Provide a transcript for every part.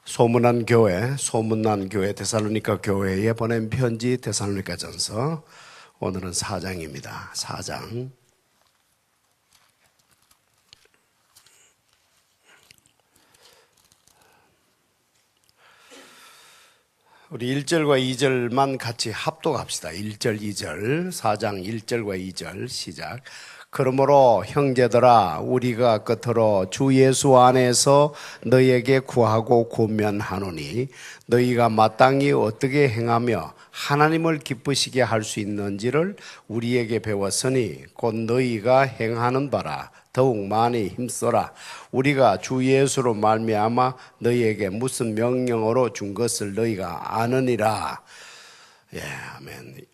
소문난 교회 데살로니가 교회에 보낸 편지 데살로니가전서. 오늘은 4장입니다. 4장. 우리 1절과 2절만 같이 합독합시다. 1절, 2절, 4장 1절과 2절 시작. 그러므로 형제들아, 우리가 끝으로 주 예수 안에서 너희에게 구하고 권면하노니 너희가 마땅히 어떻게 행하며 하나님을 기쁘시게 할 수 있는지를 우리에게 배웠으니 곧 너희가 행하는 바라 더욱 많이 힘써라. 우리가 주 예수로 말미암아 너희에게 무슨 명령으로 준 것을 너희가 아느니라. 예, 아멘.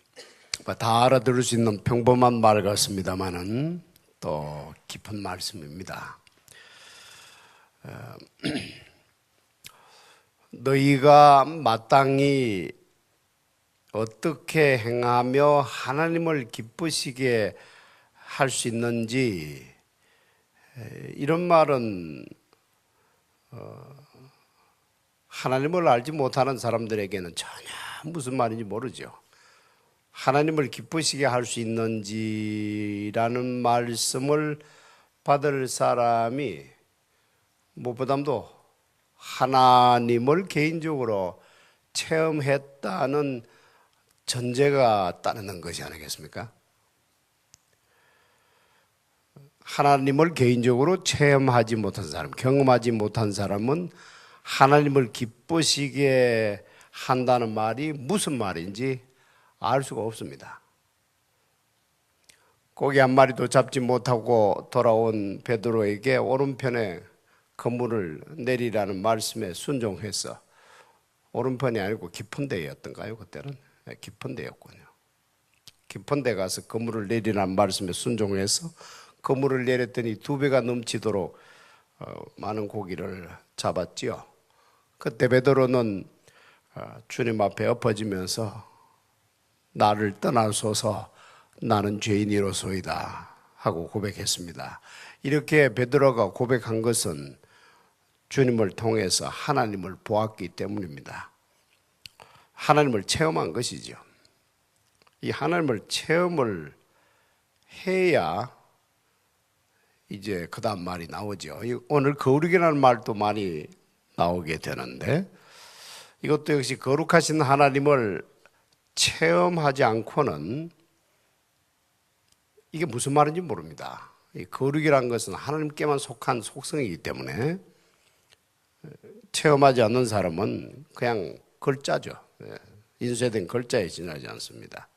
다 알아들을 수 있는 평범한 말 같습니다만은 또 깊은 말씀입니다. 너희가 마땅히 어떻게 행하며 하나님을 기쁘시게 할 수 있는지, 이런 말은 하나님을 알지 못하는 사람들에게는 전혀 무슨 말인지 모르죠. 하나님을 기쁘시게 할 수 있는지라는 말씀을 받을 사람이 무엇보다도 하나님을 개인적으로 체험했다는 전제가 따르는 것이 아니겠습니까? 하나님을 개인적으로 체험하지 못한 사람, 경험하지 못한 사람은 하나님을 기쁘시게 한다는 말이 무슨 말인지 알 수가 없습니다. 고기 한 마리도 잡지 못하고 돌아온 베드로에게 오른편에 그물을 내리라는 말씀에 순종해서, 오른편이 아니고 깊은 데였던가요? 그때는 깊은 데였군요. 깊은 데 가서 그물을 내리라는 말씀에 순종해서 그물을 내렸더니 2배가 넘치도록 많은 고기를 잡았지요. 그때 베드로는 주님 앞에 엎어지면서 나를 떠나소서, 나는 죄인이로소이다 하고 고백했습니다. 이렇게 베드로가 고백한 것은 주님을 통해서 하나님을 보았기 때문입니다. 하나님을 체험한 것이죠. 이 하나님을 체험을 해야 이제 그 다음 말이 나오죠. 오늘 거룩이라는 말도 많이 나오게 되는데, 이것도 역시 거룩하신 하나님을 체험하지 않고는 이게 무슨 말인지 모릅니다. 이 거룩이라는 것은 하나님께만 속한 속성이기 때문에 체험하지 않는 사람은 그냥 글자죠. 인쇄된 글자에 지나지 않습니다.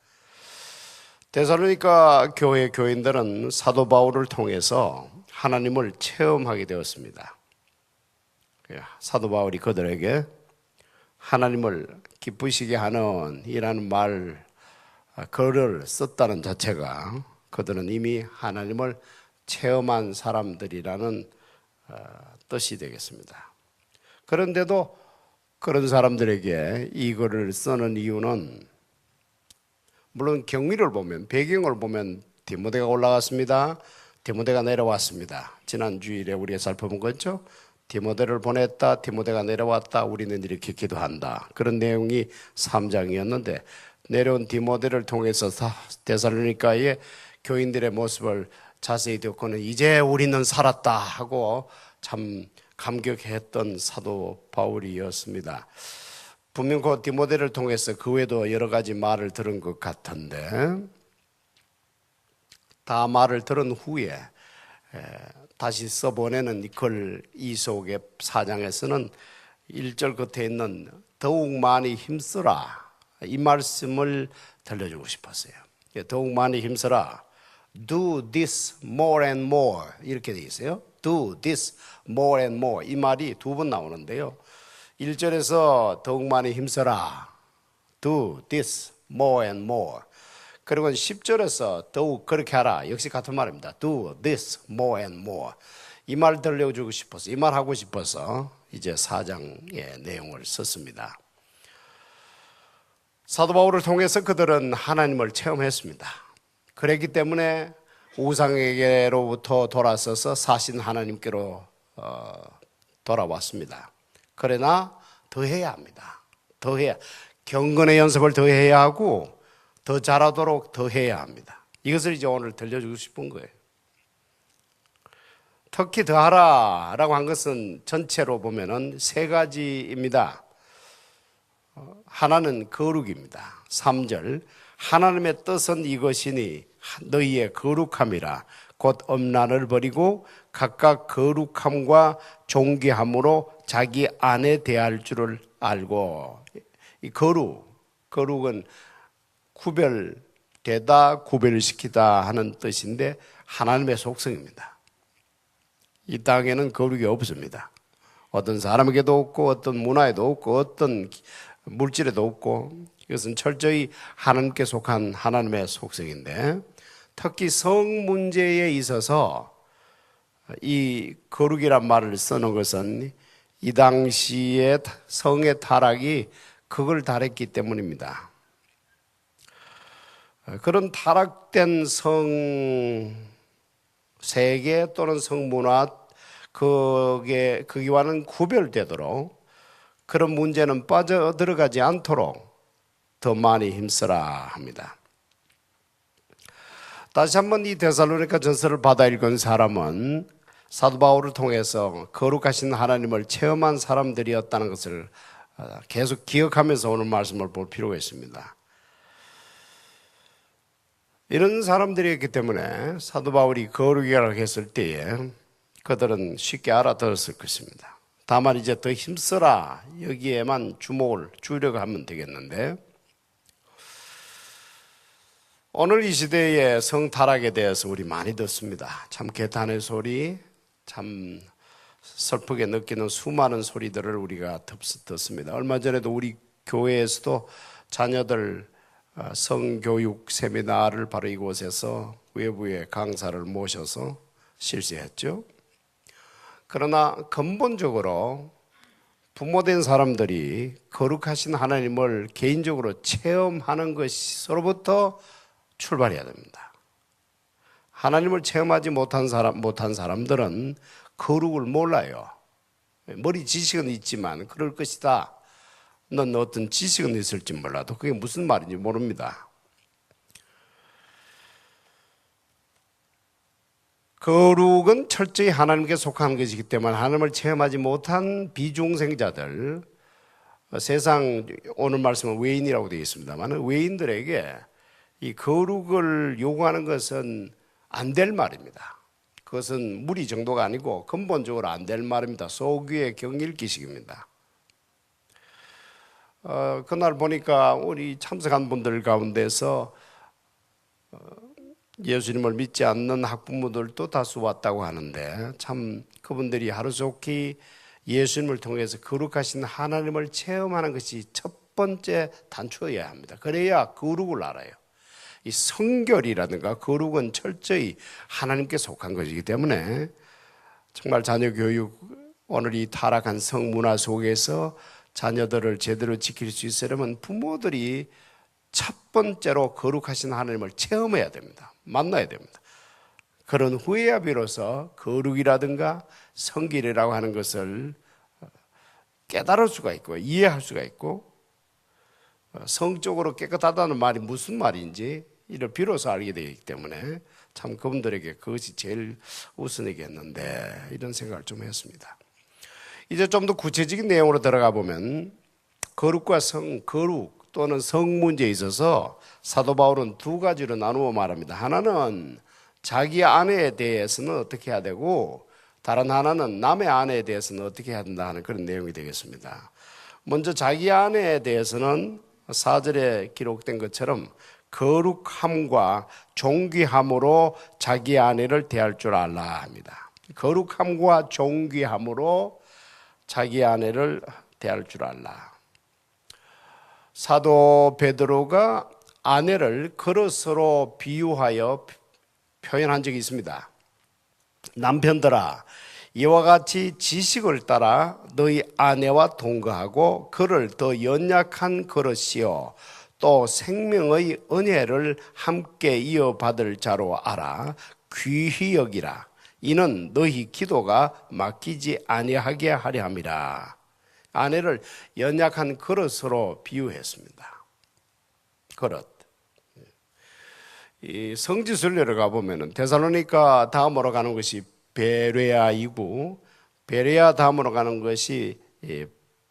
데살로니가 교회 교인들은 사도 바울을 통해서 하나님을 체험하게 되었습니다. 사도 바울이 그들에게 하나님을 기쁘시게 하는 이라는 글을 썼다는 자체가 그들은 이미 하나님을 체험한 사람들이라는 뜻이 되겠습니다. 그런데도 그런 사람들에게 이 글을 쓰는 이유는, 물론 경위를 보면, 배경을 보면 디모데가 올라갔습니다. 디모데가 내려왔습니다. 지난 주일에 우리가 살펴본 거죠. 디모데를 보냈다, 디모데가 내려왔다, 우리는 이렇게 기도한다. 그런 내용이 3장이었는데 내려온 디모데를 통해서 데살로니가의 교인들의 모습을 자세히 듣고는 이제 우리는 살았다 하고 참 감격했던 사도 바울이었습니다. 분명 그 디모데를 통해서 그 외에도 여러 가지 말을 들은 것 같은데, 다 말을 들은 후에 다시 써보내는 글 이 속의 4장에서는 1절 끝에 있는 더욱 많이 힘쓰라, 이 말씀을 들려주고 싶었어요. 더욱 많이 힘쓰라, do this more and more, 이렇게 되어 있어요. do this more and more, 이 말이 2번 나오는데요. 1절에서 더욱 많이 힘써라, do this more and more. 그리고 10절에서 더욱 그렇게 하라, 역시 같은 말입니다. do this more and more. 이 말 들려주고 싶어서, 이 말 하고 싶어서 이제 4장의 내용을 썼습니다. 사도 바울을 통해서 그들은 하나님을 체험했습니다. 그랬기 때문에 우상에게로부터 돌아서서 사신 하나님께로 돌아왔습니다. 그러나 더 해야 합니다. 더 해야, 경건의 연습을 더 해야 하고 더 잘하도록 더 해야 합니다. 이것을 이제 오늘 들려주고 싶은 거예요. 특히 더 하라라고 한 것은 전체로 보면은 세 가지입니다. 하나는 거룩입니다. 3절, 하나님의 뜻은 이것이니 너희의 거룩함이라. 곧 엄란을 버리고 각각 거룩함과 존귀함으로 자기 안에 대할 줄을 알고. 이 거룩은 구별되다, 구별시키다 하는 뜻인데 하나님의 속성입니다. 이 땅에는 거룩이 없습니다. 어떤 사람에게도 없고 어떤 문화에도 없고 어떤 물질에도 없고, 이것은 철저히 하나님께 속한 하나님의 속성인데, 특히 성 문제에 있어서 이 거룩이란 말을 쓰는 것은 이 당시에 성의 타락이 그걸 달했기 때문입니다. 그런 타락된 성 세계 또는 성문화, 거기와는 구별되도록 그런 문제는 빠져들어가지 않도록 더 많이 힘쓰라 합니다. 다시 한번 이 데살로니가 전서를 받아 읽은 사람은 사도 바울을 통해서 거룩하신 하나님을 체험한 사람들이었다는 것을 계속 기억하면서 오늘 말씀을 볼 필요가 있습니다. 이런 사람들이었기 때문에 사도 바울이 거룩이라고 했을 때에 그들은 쉽게 알아들었을 것입니다. 다만 이제 더 힘써라, 여기에만 주목을 주려고 하면 되겠는데, 오늘 이 시대의 성타락에 대해서 우리 많이 듣습니다. 참 개탄의 소리, 참 슬프게 느끼는 수많은 소리들을 우리가 듣습니다. 얼마 전에도 우리 교회에서도 자녀들 성교육 세미나를 바로 이곳에서 외부의 강사를 모셔서 실시했죠. 그러나 근본적으로 부모된 사람들이 거룩하신 하나님을 개인적으로 체험하는 것으로부터 출발해야 됩니다. 하나님을 체험하지 못한 사람들은 거룩을 몰라요. 머리 지식은 있지만 그럴 것이다, 넌 어떤 지식은 있을지 몰라도 그게 무슨 말인지 모릅니다. 거룩은 철저히 하나님께 속한 것이기 때문에 하나님을 체험하지 못한 비중생자들, 세상 오늘 말씀은 외인이라고 되어 있습니다만 외인들에게 이 거룩을 요구하는 것은 안 될 말입니다. 그것은 무리 정도가 아니고 근본적으로 안 될 말입니다. 소규의 경일기식입니다. 그날 보니까 우리 참석한 분들 가운데서 예수님을 믿지 않는 학부모들도 다수 왔다고 하는데, 참 그분들이 하루속히 예수님을 통해서 거룩하신 하나님을 체험하는 것이 첫 번째 단초여야 합니다. 그래야 거룩을 알아요. 이 성결이라든가 거룩은 철저히 하나님께 속한 것이기 때문에 정말 자녀 교육, 오늘 이 타락한 성문화 속에서 자녀들을 제대로 지킬 수 있으려면 부모들이 첫 번째로 거룩하신 하나님을 체험해야 됩니다. 만나야 됩니다. 그런 후에야 비로소 거룩이라든가 성길이라고 하는 것을 깨달을 수가 있고 이해할 수가 있고, 성적으로 깨끗하다는 말이 무슨 말인지 이를 비로소 알게 되기 때문에 참 그분들에게 그것이 제일 우선이겠는데, 이런 생각을 좀 했습니다. 이제 좀 더 구체적인 내용으로 들어가 보면 거룩과 거룩 또는 성 문제에 있어서 사도 바울은 두 가지로 나누어 말합니다. 하나는 자기 아내에 대해서는 어떻게 해야 되고, 다른 하나는 남의 아내에 대해서는 어떻게 해야 된다 하는 그런 내용이 되겠습니다. 먼저 자기 아내에 대해서는 4절에 기록된 것처럼 거룩함과 존귀함으로 자기 아내를 대할 줄 알라 합니다. 거룩함과 존귀함으로 자기 아내를 대할 줄 알라. 사도 베드로가 아내를 그릇으로 비유하여 표현한 적이 있습니다. 남편들아, 이와 같이 지식을 따라 너희 아내와 동거하고 그를 더 연약한 그릇이요 또 생명의 은혜를 함께 이어받을 자로 알아 귀히 여기라. 이는 너희 기도가 막히지 아니하게 하려 함이라. 아내를 연약한 그릇으로 비유했습니다. 그릇. 이 성지순례를 가보면은 데살로니가 다음으로 가는 것이 베레아이고, 베레아 다음으로 가는 것이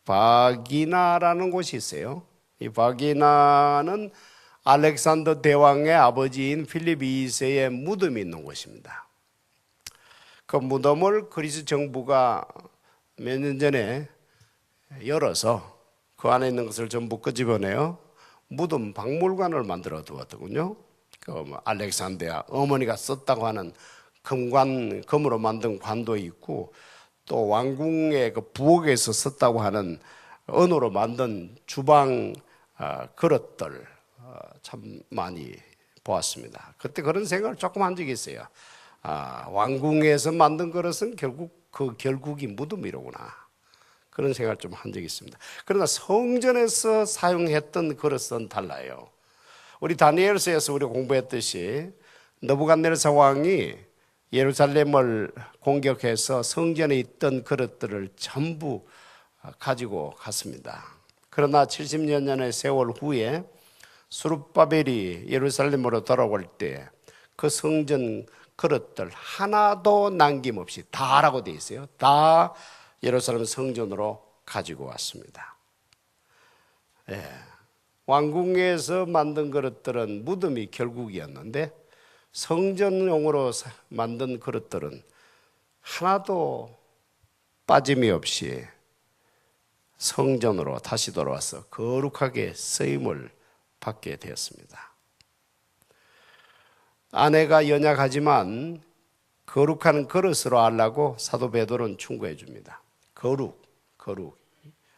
바기나라는 곳이 있어요. 이 바기나는 알렉산더 대왕의 아버지인 필립 2세의 무덤이 있는 곳입니다. 그 무덤을 그리스 정부가 몇 년 전에 열어서 그 안에 있는 것을 전부 끄집어내요 무덤 박물관을 만들어 두었더군요. 그 알렉산더야 어머니가 썼다고 하는 금으로 만든 관도 있고, 또 왕궁의 그 부엌에서 썼다고 하는 은으로 만든 주방 그릇들 참 많이 보았습니다. 그때 그런 생각을 조금 한 적이 있어요. 왕궁에서 만든 그릇은 결국 그 결국이 무덤이로구나, 그런 생각을 좀 한 적이 있습니다. 그러나 성전에서 사용했던 그릇은 달라요. 우리 다니엘서에서 우리가 공부했듯이 느부갓네살 왕이 예루살렘을 공격해서 성전에 있던 그릇들을 전부 가지고 갔습니다. 그러나 70년의 세월 후에 스룹바벨이 예루살렘으로 돌아올 때 그 성전 그릇들 하나도 남김없이 다라고 되어 있어요. 다 예루살렘 성전으로 가지고 왔습니다. 왕궁에서 만든 그릇들은 무덤이 결국이었는데 성전용으로 만든 그릇들은 하나도 빠짐이 없이 성전으로 다시 돌아와서 거룩하게 쓰임을 받게 되었습니다. 아내가 연약하지만 거룩한 그릇으로 하려고 사도 베드로는 충고해 줍니다. 거룩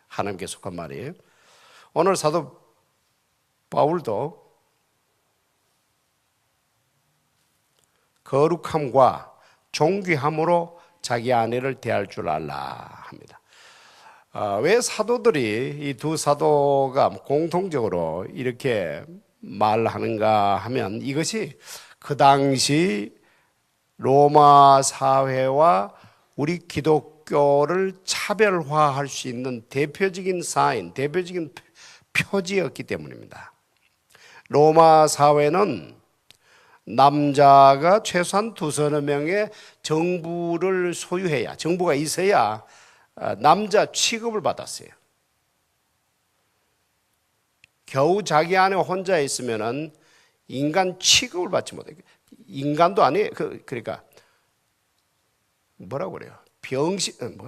하나님께 속한 말이에요. 오늘 사도 바울도 거룩함과 존귀함으로 자기 아내를 대할 줄 알라 합니다. 왜 사도들이 이 두 사도가 공통적으로 이렇게 말하는가 하면, 이것이 그 당시 로마 사회와 우리 기독교를 차별화할 수 있는 대표적인 사인, 대표적인 표지였기 때문입니다. 로마 사회는 남자가 최소한 두서너 명의 정부를 소유해야, 정부가 있어야 남자 취급을 받았어요. 겨우 자기 안에 혼자 있으면은 인간 취급을 받지 못해요. 인간도 아니에요. 그러니까 뭐라고 그래요?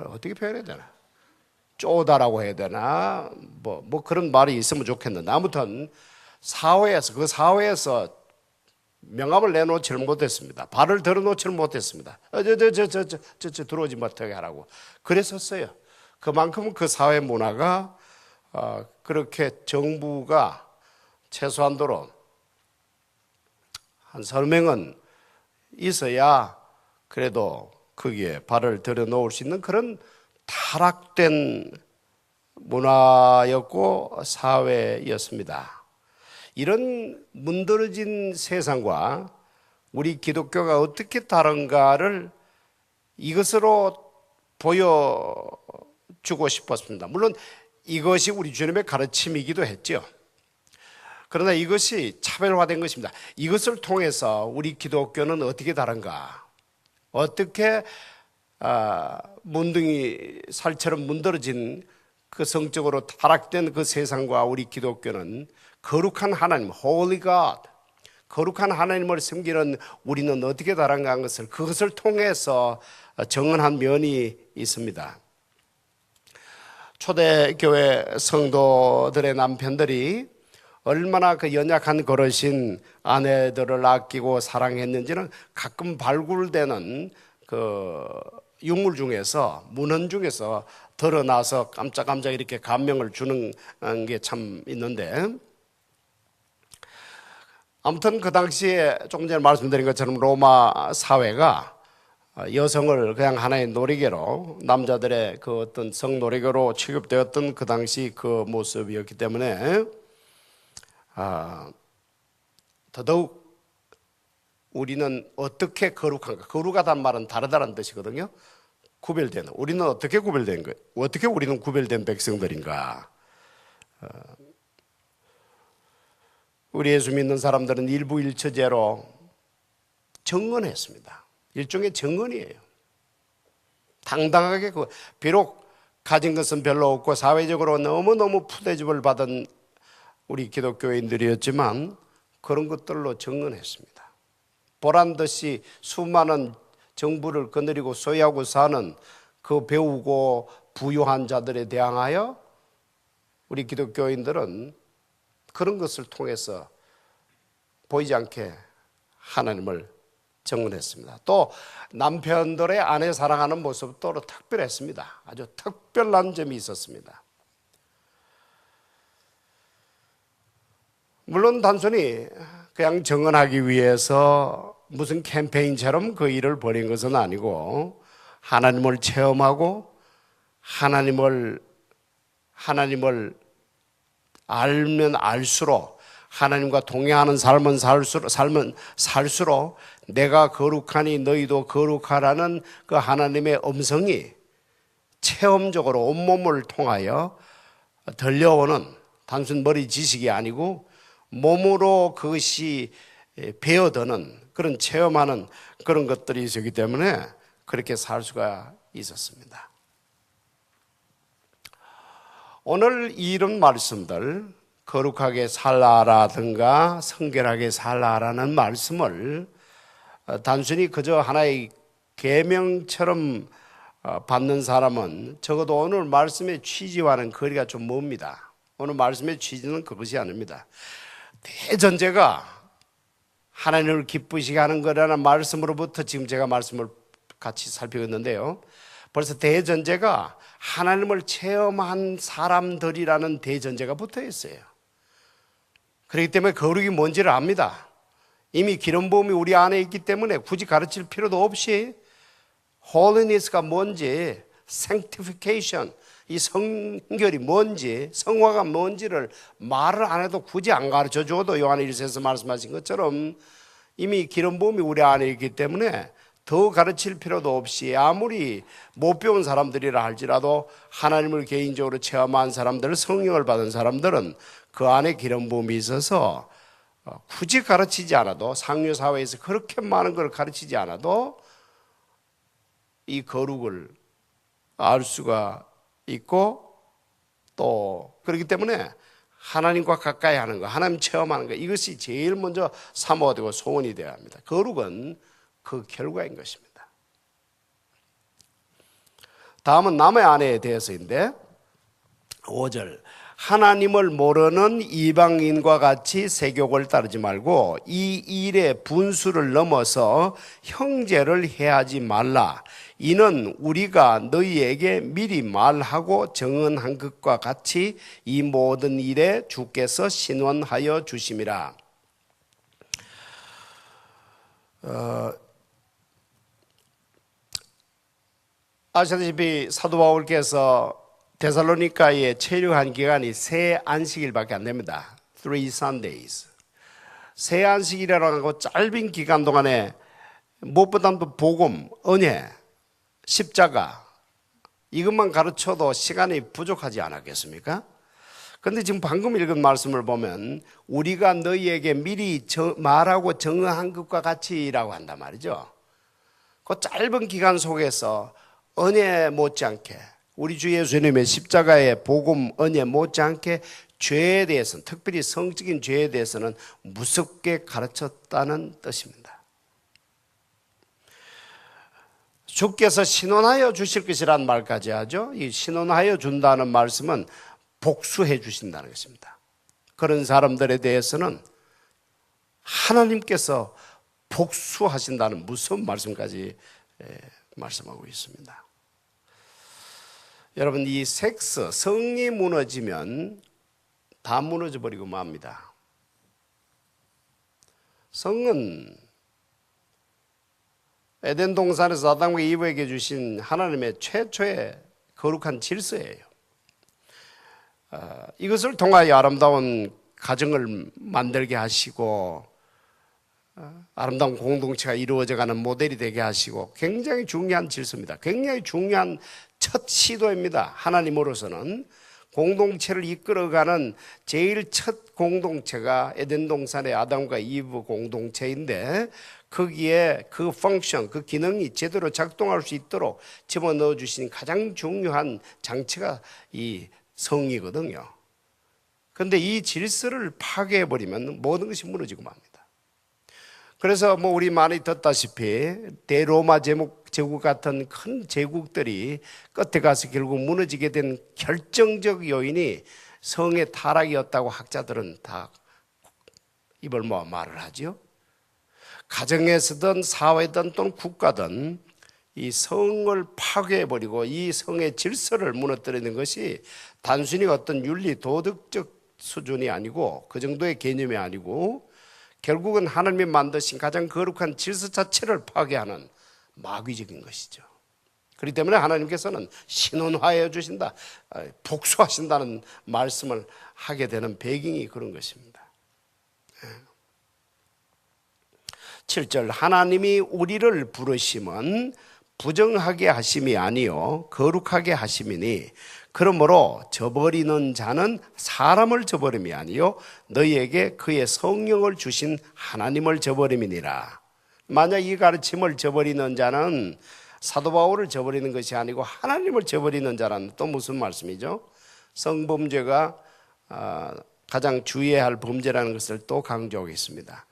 어떻게 표현해야 되나? 쪼다라고 해야 되나? 뭐 그런 말이 있으면 좋겠는데, 아무튼 그 사회에서 명함을 내놓지를 못했습니다. 발을 들어놓지를 못했습니다. 저 들어오지 못하게 하라고 그랬었어요. 그만큼 그 사회 문화가 그렇게 정부가 최소한도로 한 30명은 있어야 그래도 거기에 발을 들여놓을 수 있는 그런 타락된 문화였고 사회였습니다. 이런 문드러진 세상과 우리 기독교가 어떻게 다른가를 이것으로 보여주고 싶었습니다. 물론 이것이 우리 주님의 가르침이기도 했죠. 그러나 이것이 차별화된 것입니다. 이것을 통해서 우리 기독교는 어떻게 다른가? 어떻게 문둥이 살처럼 문드러진 그 성적으로 타락된 그 세상과 우리 기독교는 거룩한 하나님, Holy God, 거룩한 하나님을 섬기는 우리는 어떻게 다른가 하는 것을, 그것을 통해서 정언한 면이 있습니다. 초대교회 성도들의 남편들이 얼마나 그 연약한 그릇인 아내들을 아끼고 사랑했는지는 가끔 발굴되는 그 유물 중에서, 문헌 중에서 드러나서 깜짝깜짝 이렇게 감명을 주는 게 참 있는데, 아무튼 그 당시에 조금 전에 말씀드린 것처럼 로마 사회가 여성을 그냥 하나의 놀이개로, 남자들의 그 어떤 성놀이개로 취급되었던 그 당시 그 모습이었기 때문에 더더욱 우리는 어떻게 거룩한가, 거룩하다는 말은 다르다는 뜻이거든요. 구별된, 우리는 어떻게 구별된 거예요? 어떻게 우리는 구별된 백성들인가? 우리 예수 믿는 사람들은 일부일처제로 정언했습니다. 일종의 정언이에요. 당당하게 비록 가진 것은 별로 없고 사회적으로 너무너무 푸대접을 받은 우리 기독교인들이었지만 그런 것들로 정언했습니다. 보란듯이 수많은 정부를 거느리고 소유하고 사는 그 배우고 부유한 자들에 대항하여 우리 기독교인들은 그런 것을 통해서 보이지 않게 하나님을 정언했습니다. 또 남편들의 아내 사랑하는 모습도 특별했습니다. 아주 특별한 점이 있었습니다. 물론 단순히 그냥 정언하기 위해서 무슨 캠페인처럼 그 일을 벌인 것은 아니고 하나님을 체험하고 하나님을 알면 알수록 하나님과 동행하는 삶은 살수록 내가 거룩하니 너희도 거룩하라는 그 하나님의 음성이 체험적으로 온몸을 통하여 들려오는 단순 머리 지식이 아니고 몸으로 그것이 배어드는 그런 체험하는 그런 것들이 있었기 때문에 그렇게 살 수가 있었습니다. 오늘 이런 말씀들 거룩하게 살라라든가 성결하게 살라라는 말씀을 단순히 그저 하나의 계명처럼 받는 사람은 적어도 오늘 말씀의 취지와는 거리가 좀 멉니다. 오늘 말씀의 취지는 그것이 아닙니다. 대전제가 하나님을 기쁘시게 하는 거라는 말씀으로부터 지금 제가 말씀을 같이 살펴봤는데요. 벌써 대전제가 하나님을 체험한 사람들이라는 대전제가 붙어 있어요. 그렇기 때문에 거룩이 뭔지를 압니다. 이미 기름 부음이 우리 안에 있기 때문에 굳이 가르칠 필요도 없이 holiness가 뭔지, sanctification, 이 성결이 뭔지, 성화가 뭔지를 말을 안 해도 굳이 안 가르쳐 줘도 요한 1서에서 말씀하신 것처럼 이미 기름 부음이 우리 안에 있기 때문에 더 가르칠 필요도 없이 아무리 못 배운 사람들이라 할지라도 하나님을 개인적으로 체험한 사람들, 성령을 받은 사람들은 그 안에 기름 부음이 있어서 굳이 가르치지 않아도 상류 사회에서 그렇게 많은 걸 가르치지 않아도 이 거룩을 알 수가 있고 또 그렇기 때문에 하나님과 가까이 하는 거, 하나님 체험하는 거 이것이 제일 먼저 사모가 되고 소원이 되어야 합니다. 거룩은 그 결과인 것입니다. 다음은 남의 아내에 대해서인데 5절 하나님을 모르는 이방인과 같이 세욕을 따르지 말고 이 일의 분수를 넘어서 형제를 해하지 말라. 이는 우리가 너희에게 미리 말하고 정언한 것과 같이 이 모든 일에 주께서 신원하여 주심이라. 아시다시피 사도 바울께서 데살로니가에 체류한 기간이 세 안식일밖에 안 됩니다. 3 Sundays. 세 안식일이라고 짧은 기간 동안에 무엇보다도 복음, 은혜, 십자가 이것만 가르쳐도 시간이 부족하지 않았겠습니까? 그런데 지금 방금 읽은 말씀을 보면 우리가 너희에게 미리 말하고 정언한 것과 같이라고 한단 말이죠. 그 짧은 기간 속에서 은혜 못지않게 우리 주 예수님의 십자가의 복음 은혜 못지않게 죄에 대해서는 특별히 성적인 죄에 대해서는 무섭게 가르쳤다는 뜻입니다. 주께서 신원하여 주실 것이라는 말까지 하죠. 이 신원하여 준다는 말씀은 복수해 주신다는 것입니다. 그런 사람들에 대해서는 하나님께서 복수하신다는 무서운 말씀까지 말씀하고 있습니다. 여러분 이 섹스, 성이 무너지면 다 무너져 버리고 맙니다. 성은 에덴 동산에서 아담과 이브에게 주신 하나님의 최초의 거룩한 질서예요. 이것을 통하여 아름다운 가정을 만들게 하시고 아름다운 공동체가 이루어져가는 모델이 되게 하시고 굉장히 중요한 질서입니다. 굉장히 중요한 첫 시도입니다. 하나님으로서는 공동체를 이끌어가는 제일 첫 공동체가 에덴 동산의 아담과 이브 공동체인데 거기에 그 펑션, 그 기능이 제대로 작동할 수 있도록 집어넣어 주신 가장 중요한 장치가 이 성이거든요. 그런데 이 질서를 파괴해버리면 모든 것이 무너지고 맙니다. 그래서 뭐 우리 많이 듣다시피 대로마 제국 같은 큰 제국들이 끝에 가서 결국 무너지게 된 결정적 요인이 성의 타락이었다고 학자들은 다 입을 모아 말을 하죠. 가정에서든 사회든 또는 국가든 이 성을 파괴해버리고 이 성의 질서를 무너뜨리는 것이 단순히 어떤 윤리 도덕적 수준이 아니고 그 정도의 개념이 아니고 결국은 하나님이 만드신 가장 거룩한 질서 자체를 파괴하는 마귀적인 것이죠. 그렇기 때문에 하나님께서는 신원화해 주신다, 복수하신다는 말씀을 하게 되는 배경이 그런 것입니다. 7절 하나님이 우리를 부르심은 부정하게 하심이 아니요 거룩하게 하심이니 그러므로 저버리는 자는 사람을 저버림이 아니요 너희에게 그의 성령을 주신 하나님을 저버림이니라. 만약 이 가르침을 저버리는 자는 사도 바울을 저버리는 것이 아니고 하나님을 저버리는 자라는 또 무슨 말씀이죠? 성범죄가 가장 주의해야 할 범죄라는 것을 또 강조하겠습니다.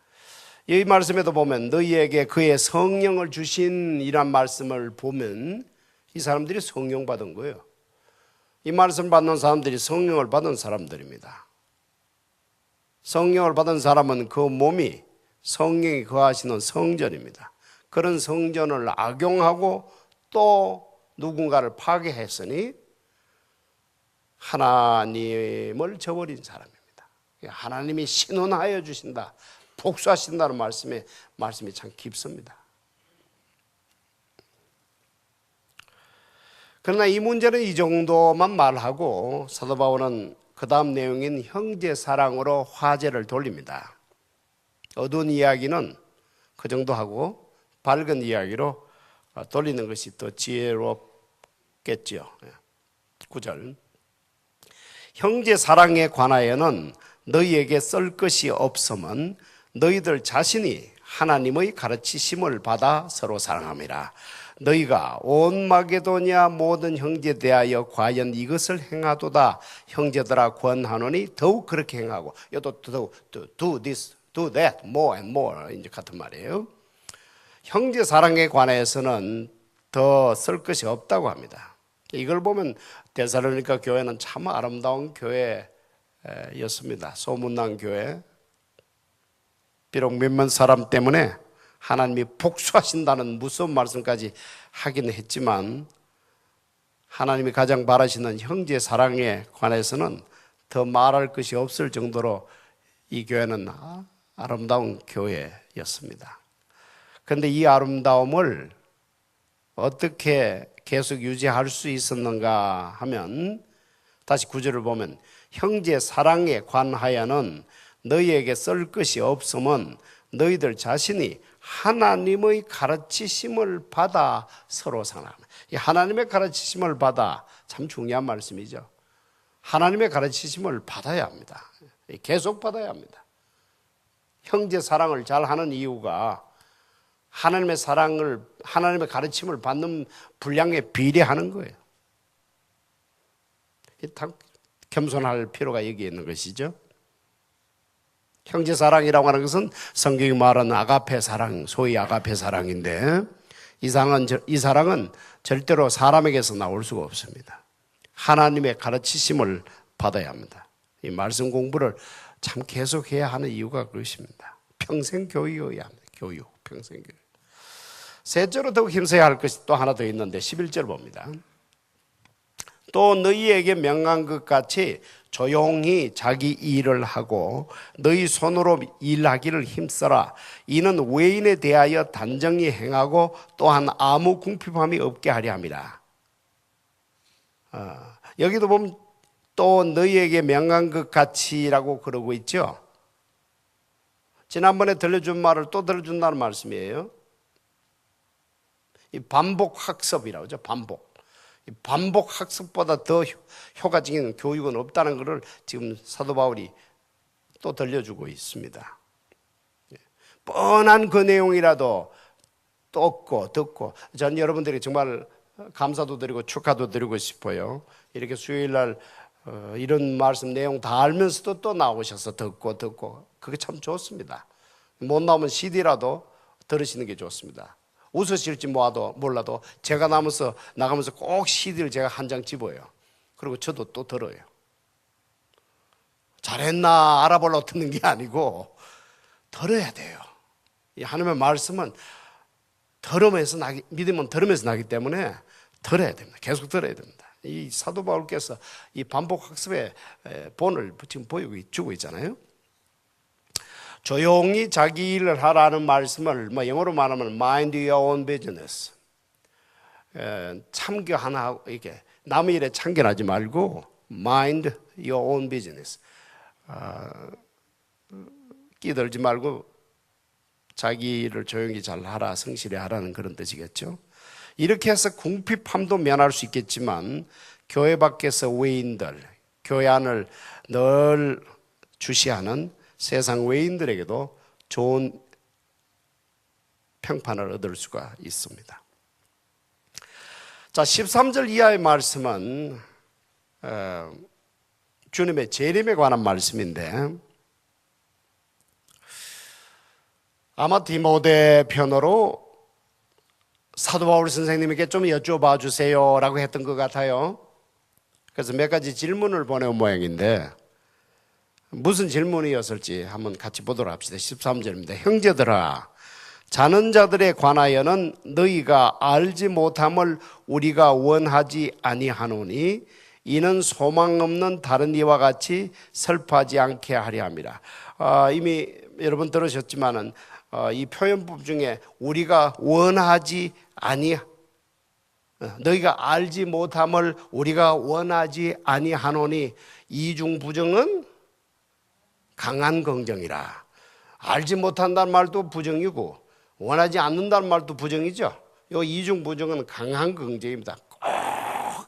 이 말씀에도 보면 너희에게 그의 성령을 주신 이란 말씀을 보면 이 사람들이 성령 받은 거예요. 이 말씀 받는 사람들이 성령을 받은 사람들입니다. 성령을 받은 사람은 그 몸이 성령이 거하시는 성전입니다. 그런 성전을 악용하고 또 누군가를 파괴했으니 하나님을 저버린 사람입니다. 하나님이 신원하여 주신다, 복수하신다는 말씀이 참 깊습니다. 그러나 이 문제는 이 정도만 말하고 사도 바울은 그 다음 내용인 형제 사랑으로 화제를 돌립니다. 어두운 이야기는 그 정도 하고 밝은 이야기로 돌리는 것이 더 지혜롭겠죠. 9절 형제 사랑에 관하여는 너희에게 쓸 것이 없음은 너희들 자신이 하나님의 가르치심을 받아 서로 사랑함이라. 너희가 온 마게도냐 모든 형제 대하여 과연 이것을 행하도다 형제들아 권하노니 더욱 그렇게 행하고 이것도 do this, do that, more and more 이제 같은 말이에요. 형제 사랑에 관해서는 더 쓸 것이 없다고 합니다. 이걸 보면 데살로니가 교회는 참 아름다운 교회였습니다. 소문난 교회. 비록 몇몇 사람 때문에 하나님이 복수하신다는 무서운 말씀까지 하긴 했지만 하나님이 가장 바라시는 형제 사랑에 관해서는 더 말할 것이 없을 정도로 이 교회는 아름다운 교회였습니다. 그런데 이 아름다움을 어떻게 계속 유지할 수 있었는가 하면 다시 9절을 보면 형제 사랑에 관하여는 너희에게 쓸 것이 없음은 너희들 자신이 하나님의 가르치심을 받아 서로 사랑하라. 이 하나님의 가르치심을 받아 참 중요한 말씀이죠. 하나님의 가르치심을 받아야 합니다. 계속 받아야 합니다. 형제 사랑을 잘 하는 이유가 하나님의 사랑을, 하나님의 가르침을 받는 분량에 비례하는 거예요. 겸손할 필요가 여기에 있는 것이죠. 형제 사랑이라고 하는 것은 성경이 말하는 아가페 사랑, 소위 아가페 사랑인데 이 사랑은 절대로 사람에게서 나올 수가 없습니다. 하나님의 가르치심을 받아야 합니다. 이 말씀 공부를 참 계속해야 하는 이유가 그것입니다. 평생 교육이어야 합니다. 교육, 평생 교육. 셋째로 더욱 힘써야 할 것이 또 하나 더 있는데 11절 봅니다. 또 너희에게 명한 것 같이 조용히 자기 일을 하고 너희 손으로 일하기를 힘써라. 이는 외인에 대하여 단정히 행하고 또한 아무 궁핍함이 없게 하려 함이라. 여기도 보면 또 너희에게 명한 것 같이라고 그러고 있죠. 지난번에 들려준 말을 또 들려준다는 말씀이에요. 이 반복 학습이라고 하죠. 반복 학습보다 더 효과적인 교육은 없다는 것을 지금 사도 바울이 또 들려주고 있습니다. 뻔한 그 내용이라도 듣고 전 여러분들이 정말 감사도 드리고 축하도 드리고 싶어요. 이렇게 수요일날 이런 말씀 내용 다 알면서도 또 나오셔서 듣고 그게 참 좋습니다. 못 나오면 CD라도 들으시는 게 좋습니다. 웃으실지 몰라도 제가 나가면서 꼭 CD를 제가 한 장 집어요. 그리고 저도 또 들어요. 잘했나 알아보려고 듣는 게 아니고 들어야 돼요. 이 하나님의 말씀은 믿음은 들으면서 나기 때문에 들어야 됩니다. 계속 들어야 됩니다. 이 사도 바울께서 이 반복 학습의 본을 지금 보여주고 있잖아요. 조용히 자기 일을 하라는 말씀을 영어로 말하면 mind your own business. 참교 하나 이렇게 남의 일에 참견하지 말고 mind your own business. 끼들지 말고 자기 일을 조용히 잘 하라, 성실히 하라는 그런 뜻이겠죠. 이렇게 해서 궁핍함도 면할 수 있겠지만 교회 밖에서 외인들, 교회 안을 늘 주시하는 세상 외인들에게도 좋은 평판을 얻을 수가 있습니다. 자, 13절 이하의 말씀은 주님의 재림에 관한 말씀인데 아마 디모데 편으로 사도 바울 선생님에게 좀 여쭤봐 주세요 라고 했던 것 같아요. 그래서 몇 가지 질문을 보내온 모양인데 무슨 질문이었을지 한번 같이 보도록 합시다. 13절입니다. 형제들아, 자는 자들에 관하여는 너희가 알지 못함을 우리가 원하지 아니하노니 이는 소망 없는 다른 이와 같이 슬퍼하지 않게 하려 함이라. 이미 여러분 들으셨지만은 이 표현법 중에 우리가 원하지 너희가 알지 못함을 우리가 원하지 아니하노니 이중부정은 강한 긍정이라. 알지 못한다는 말도 부정이고 원하지 않는다는 말도 부정이죠. 이 이중부정은 강한 긍정입니다. 꼭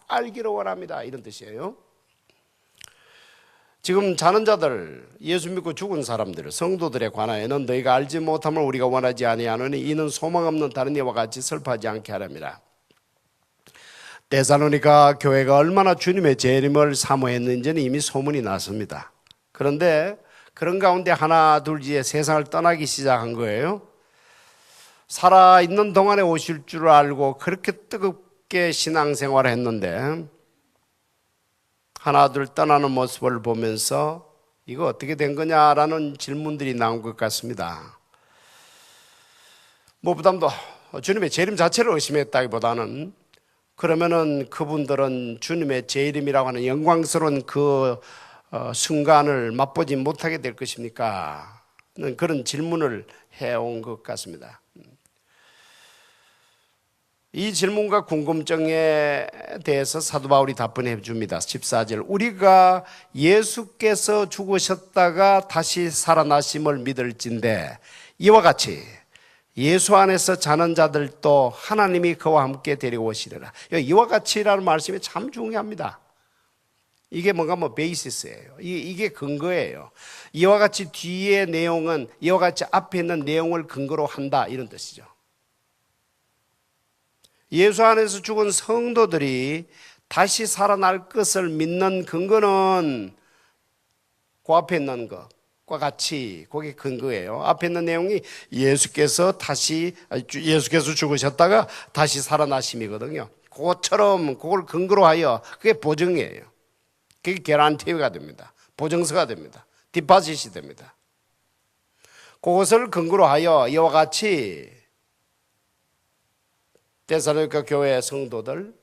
알기를 원합니다 이런 뜻이에요. 지금 자는 자들, 예수 믿고 죽은 사람들, 성도들에 관하여는 너희가 알지 못함을 우리가 원하지 아니하노니 이는 소망 없는 다른 이와 같이 슬퍼하지 않게 하렵니다. 데살로니가 교회가 얼마나 주님의 재림을 사모했는지는 이미 소문이 났습니다. 그런데 그런 가운데 하나 둘째 세상을 떠나기 시작한 거예요. 살아있는 동안에 오실 줄 알고 그렇게 뜨겁게 신앙생활을 했는데 하나 둘 떠나는 모습을 보면서 이거 어떻게 된 거냐라는 질문들이 나온 것 같습니다. 무엇보다도 주님의 재림 자체를 의심했다기보다는 그러면은 그분들은 주님의 재림이라고 하는 영광스러운 그 순간을 맛보지 못하게 될 것입니까? 그런 질문을 해온 것 같습니다. 이 질문과 궁금증에 대해서 사도 바울이 답변해 줍니다. 14절, 우리가 예수께서 죽으셨다가 다시 살아나심을 믿을진대 이와 같이 예수 안에서 자는 자들도 하나님이 그와 함께 데려오시리라. 이와 같이라는 말씀이 참 중요합니다. 이게 뭔가 베이시스예요. 이게 근거예요. 이와 같이 뒤의 내용은 이와 같이 앞에 있는 내용을 근거로 한다 이런 뜻이죠. 예수 안에서 죽은 성도들이 다시 살아날 것을 믿는 근거는 그 앞에 있는 것과 같이 그게 근거예요. 앞에 있는 내용이 예수께서 죽으셨다가 다시 살아나심이거든요. 그것처럼 그걸 근거로 하여 그게 보증이에요. 그게 개런티가 됩니다. 보증서가 됩니다. 디파짓이 됩니다. 그것을 근거로 하여 이와 같이 데살로니가 교회 성도들,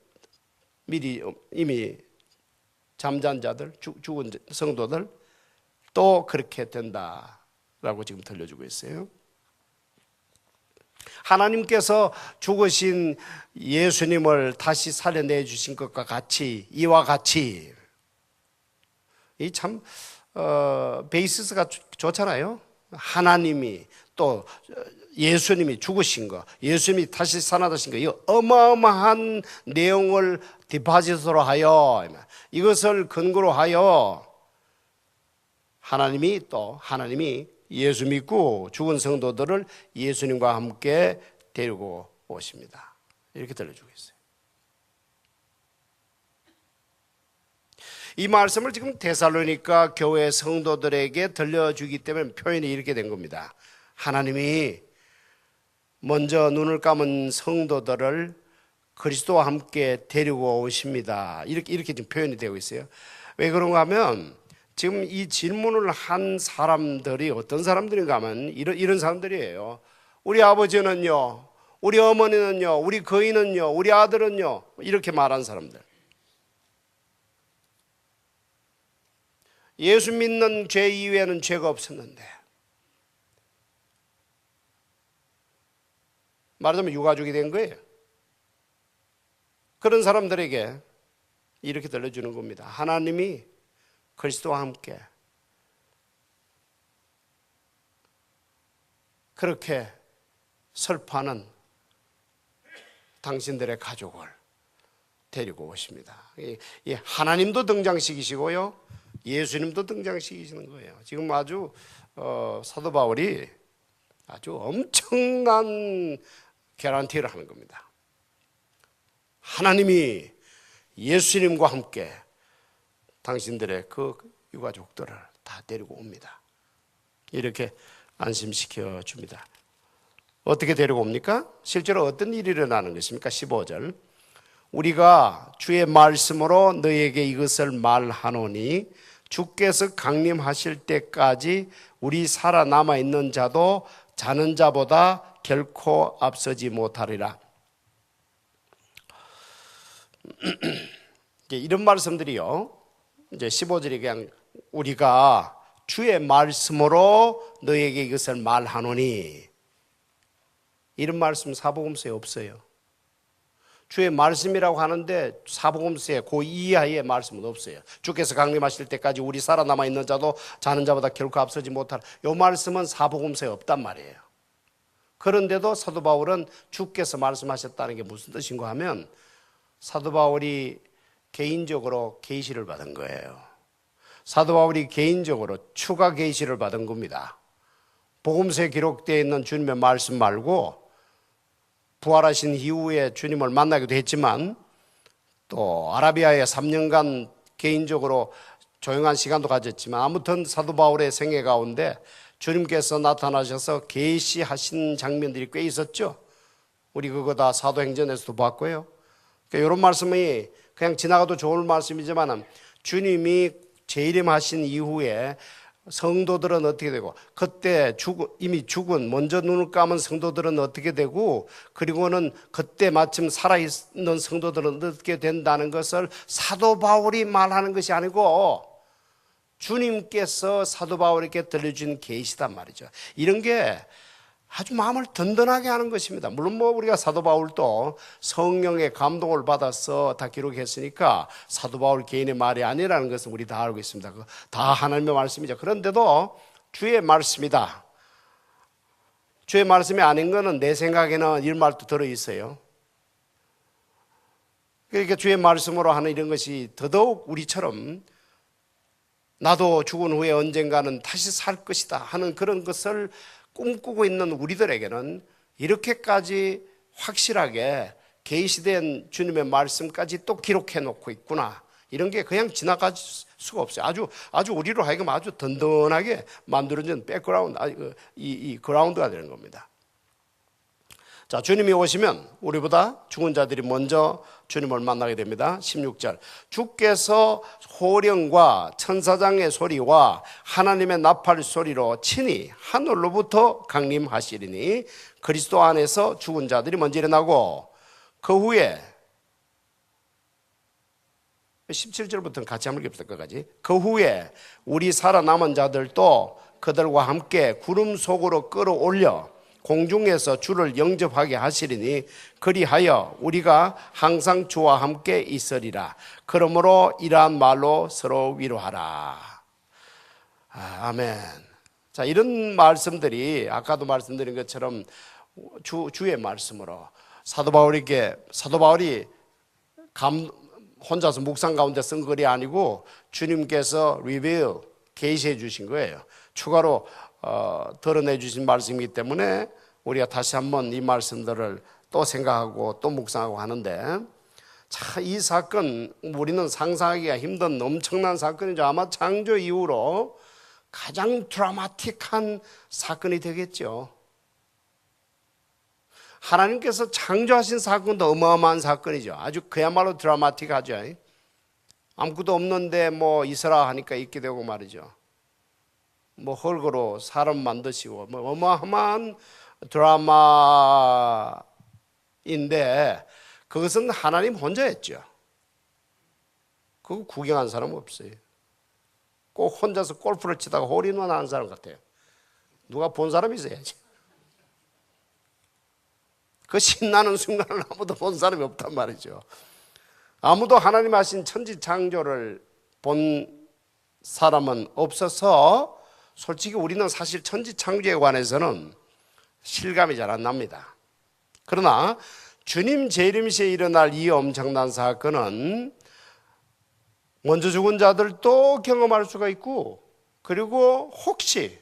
이미 잠잔 자들, 죽은 성도들 또 그렇게 된다라고 지금 들려주고 있어요. 하나님께서 죽으신 예수님을 다시 살려내 주신 것과 같이 이와 같이 이 참 베이시스가 좋잖아요. 하나님이 또 예수님이 죽으신 거, 예수님이 다시 살아나신 거, 이 어마어마한 내용을 디파짓으로 하여 이것을 근거로 하여 하나님이 예수 믿고 죽은 성도들을 예수님과 함께 데리고 오십니다. 이렇게 들려주고 있어요. 이 말씀을 지금 데살로니가 교회 성도들에게 들려주기 때문에 표현이 이렇게 된 겁니다. 하나님이 먼저 눈을 감은 성도들을 그리스도와 함께 데리고 오십니다. 이렇게 지금 표현이 되고 있어요. 왜 그런가 하면 지금 이 질문을 한 사람들이 어떤 사람들인가 하면 이런 사람들이에요. 우리 아버지는요, 우리 어머니는요, 우리 거인은요, 우리 아들은요, 이렇게 말한 사람들. 예수 믿는 죄 이외에는 죄가 없었는데, 말하자면 유가족이 된 거예요. 그런 사람들에게 이렇게 들려주는 겁니다. 하나님이 그리스도와 함께 그렇게 슬퍼하는 당신들의 가족을 데리고 오십니다. 하나님도 등장시키시고요, 예수님도 등장시키시는 거예요. 지금 아주 사도 바울이 아주 엄청난 개런티를 하는 겁니다. 하나님이 예수님과 함께 당신들의 그 유가족들을 다 데리고 옵니다. 이렇게 안심시켜 줍니다. 어떻게 데리고 옵니까? 실제로 어떤 일이 일어나는 것입니까? 15절. 우리가 주의 말씀으로 너희에게 이것을 말하노니 주께서 강림하실 때까지 우리 살아남아 있는 자도 자는 자보다 결코 앞서지 못하리라. 이런 말씀들이요, 이제 15절이 그냥 우리가 주의 말씀으로 너희에게 이것을 말하노니, 이런 말씀 사복음서에 없어요. 주의 말씀이라고 하는데 사복음서에 그 이하의 말씀은 없어요. 주께서 강림하실 때까지 우리 살아남아 있는 자도 자는 자보다 결코 앞서지 못하라. 이 말씀은 사복음서에 없단 말이에요. 그런데도 사도 바울은 주께서 말씀하셨다는 게 무슨 뜻인가 하면, 사도 바울이 개인적으로 계시를 받은 거예요. 사도 바울이 개인적으로 추가 계시를 받은 겁니다. 복음서에 기록되어 있는 주님의 말씀 말고 부활하신 이후에 주님을 만나기도 했지만, 또 아라비아에 3년간 개인적으로 조용한 시간도 가졌지만, 아무튼 사도 바울의 생애 가운데 주님께서 나타나셔서 계시하신 장면들이 꽤 있었죠. 우리 그거 다 사도행전에서도 봤고요. 그러니까 이런 말씀이 그냥 지나가도 좋은 말씀이지만, 주님이 재림하신 이후에 성도들은 어떻게 되고, 그때 이미 죽은 먼저 눈을 감은 성도들은 어떻게 되고, 그리고는 그때 마침 살아있는 성도들은 어떻게 된다는 것을 사도 바울이 말하는 것이 아니고 주님께서 사도 바울에게 들려준 계시단 말이죠. 이런 게 아주 마음을 든든하게 하는 것입니다. 물론 우리가 사도 바울도 성령의 감동을 받아서 다 기록했으니까 사도 바울 개인의 말이 아니라는 것은 우리 다 알고 있습니다. 다 하나님의 말씀이죠. 그런데도 주의 말씀이다. 주의 말씀이 아닌 거는 내 생각에는 이런 말도 들어있어요. 그러니까 주의 말씀으로 하는 이런 것이 더더욱 우리처럼 나도 죽은 후에 언젠가는 다시 살 것이다 하는 그런 것을 꿈꾸고 있는 우리들에게는 이렇게까지 확실하게 계시된 주님의 말씀까지 또 기록해 놓고 있구나, 이런 게 그냥 지나갈 수가 없어요. 아주 우리로 하여금 아주 든든하게 만들어진 백그라운드, 이 그라운드가 되는 겁니다. 자, 주님이 오시면 우리보다 죽은 자들이 먼저 주님을 만나게 됩니다. 16절. 주께서 호령과 천사장의 소리와 하나님의 나팔 소리로 친히 하늘로부터 강림하시리니 그리스도 안에서 죽은 자들이 먼저 일어나고, 그 후에 17절부터는 같이 한번 읽읍시다. 끝까지. 그 후에 우리 살아남은 자들도 그들과 함께 구름 속으로 끌어올려 공중에서 주를 영접하게 하시리니 그리하여 우리가 항상 주와 함께 있으리라. 그러므로 이러한 말로 서로 위로하라. 아멘. 자, 이런 말씀들이 아까도 말씀드린 것처럼 주의 말씀으로 사도 바울이 혼자서 묵상 가운데 쓴 글이 아니고 주님께서 계시해 주신 거예요. 추가로 드러내 주신 말씀이기 때문에 우리가 다시 한번 이 말씀들을 또 생각하고 또 묵상하고 하는데, 자, 이 사건 우리는 상상하기가 힘든 엄청난 사건이죠. 아마 창조 이후로 가장 드라마틱한 사건이 되겠죠. 하나님께서 창조하신 사건도 어마어마한 사건이죠. 아주 그야말로 드라마틱하죠. 아무것도 없는데 뭐 있으라 하니까 있게 되고 말이죠. 뭐 흙으로 사람 만드시고 뭐 어마어마한 드라마인데 그것은 하나님 혼자 했죠. 그거 구경한 사람 없어요. 꼭 혼자서 골프를 치다가 홀인원 하는 사람 같아요. 누가 본 사람이 있어야지. 그 신나는 순간을 아무도 본 사람이 없단 말이죠. 아무도 하나님 하신 천지 창조를 본 사람은 없어서 솔직히 우리는 사실 천지 창조에 관해서는 실감이 잘 안 납니다. 그러나 주님 재림시에 일어날 이 엄청난 사건은 먼저 죽은 자들도 경험할 수가 있고, 그리고 혹시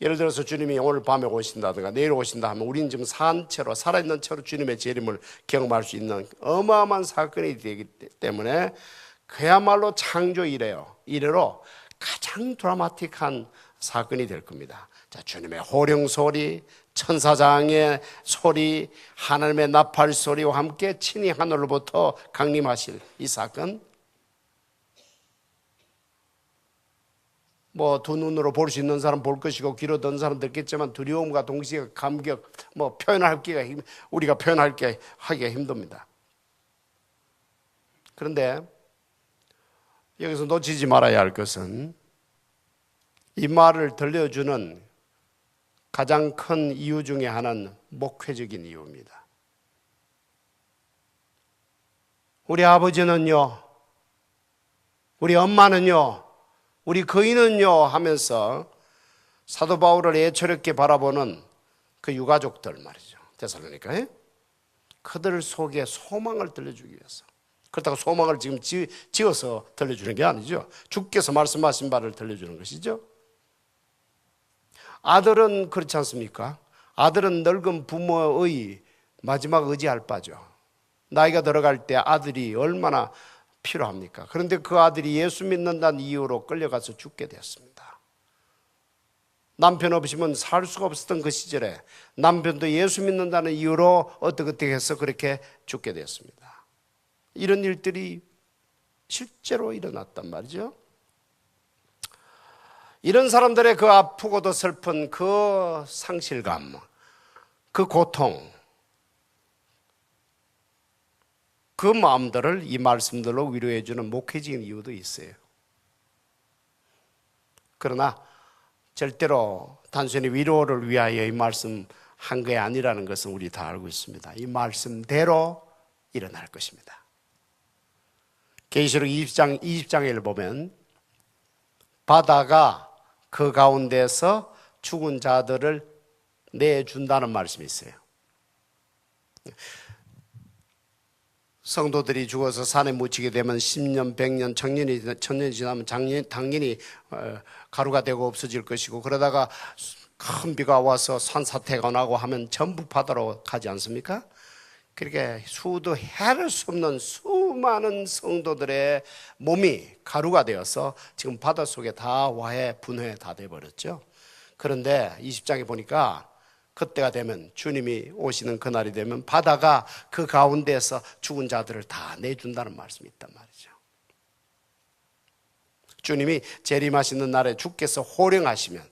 예를 들어서 주님이 오늘 밤에 오신다든가 내일 오신다 하면 우리는 지금 산 채로 살아있는 채로 주님의 재림을 경험할 수 있는 어마어마한 사건이 되기 때문에 그야말로 창조 이래로 가장 드라마틱한 사건이 될 겁니다. 자, 주님의 호령 소리, 천사장의 소리, 하나님의 나팔 소리와 함께 친히 하늘로부터 강림하실 이 사건, 뭐 두 눈으로 볼 수 있는 사람 볼 것이고 귀로 듣는 사람 듣겠지만 두려움과 동시에 감격, 뭐 우리가 하기가 힘듭니다. 그런데 여기서 놓치지 말아야 할 것은 이 말을 들려주는 가장 큰 이유 중에 하나는 목회적인 이유입니다. 우리 아버지는요, 우리 엄마는요, 우리 거인은요 하면서 사도 바울을 애처롭게 바라보는 그 유가족들 말이죠. 데살로니가에 그들 속에 소망을 들려주기 위해서. 그렇다고 소망을 지금 지어서 들려주는 게 아니죠. 주께서 말씀하신 바를 들려주는 것이죠. 아들은 그렇지 않습니까? 아들은 늙은 부모의 마지막 의지할 바죠. 나이가 들어갈 때 아들이 얼마나 필요합니까? 그런데 그 아들이 예수 믿는다는 이유로 끌려가서 죽게 되었습니다. 남편 없이면 살 수가 없었던 그 시절에 남편도 예수 믿는다는 이유로 어떻게 해서 그렇게 죽게 되었습니다. 이런 일들이 실제로 일어났단 말이죠. 이런 사람들의 그 아프고도 슬픈 그 상실감, 그 고통, 그 마음들을 이 말씀들로 위로해 주는 목회적인 이유도 있어요. 그러나 절대로 단순히 위로를 위하여 이 말씀 한 게 아니라는 것은 우리 다 알고 있습니다. 이 말씀대로 일어날 것입니다. 계시록 20장을 보면 바다가 그 가운데서 죽은 자들을 내준다는 말씀이 있어요. 성도들이 죽어서 산에 묻히게 되면 10년, 100년, 1000년이 지나면 당연히 가루가 되고 없어질 것이고, 그러다가 큰 비가 와서 산사태가 나고 하면 전부 바다로 가지 않습니까? 그렇게 수도 헤아릴 수 없는 수많은 성도들의 몸이 가루가 되어서 지금 바닷속에 다 분해 다 돼버렸죠. 그런데 20장에 보니까 그때가 되면, 주님이 오시는 그날이 되면 바다가 그 가운데에서 죽은 자들을 다 내준다는 말씀이 있단 말이죠. 주님이 재림하시는 날에 주께서 호령하시면,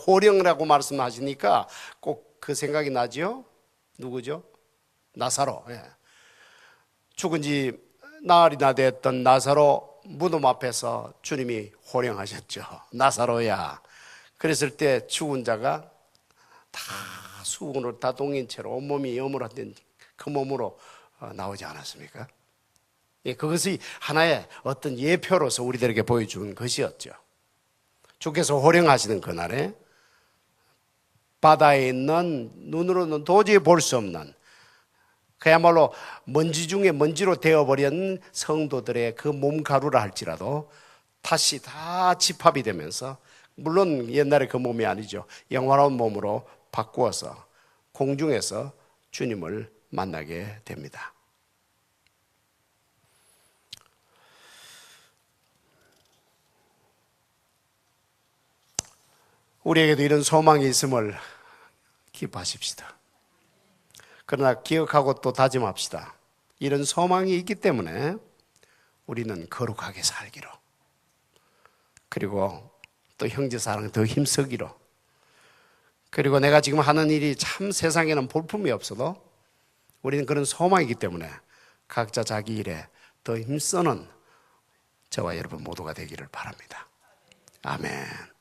호령이라고 말씀하시니까 꼭 그 생각이 나죠. 누구죠? 나사로. 죽은 지 나흘이나 됐던 나사로 무덤 앞에서 주님이 호령하셨죠. 나사로야. 그랬을 때 죽은 자가 다 수건으로 다 동인 채로 온몸이 여물었던 그 몸으로 나오지 않았습니까? 그것이 하나의 어떤 예표로서 우리들에게 보여준 것이었죠. 주께서 호령하시는 그날에 바다에 있는 눈으로는 도저히 볼 수 없는 그야말로 먼지 중에 먼지로 되어버린 성도들의 그 몸가루라 할지라도 다시 다 집합이 되면서, 물론 옛날에 그 몸이 아니죠, 영원한 몸으로 바꾸어서 공중에서 주님을 만나게 됩니다. 우리에게도 이런 소망이 있음을 기뻐하십시다. 그러나 기억하고 또 다짐합시다. 이런 소망이 있기 때문에 우리는 거룩하게 살기로, 그리고 또 형제 사랑 더 힘쓰기로, 그리고 내가 지금 하는 일이 참 세상에는 볼품이 없어도 우리는 그런 소망이기 때문에 각자 자기 일에 더 힘쓰는 저와 여러분 모두가 되기를 바랍니다. 아멘.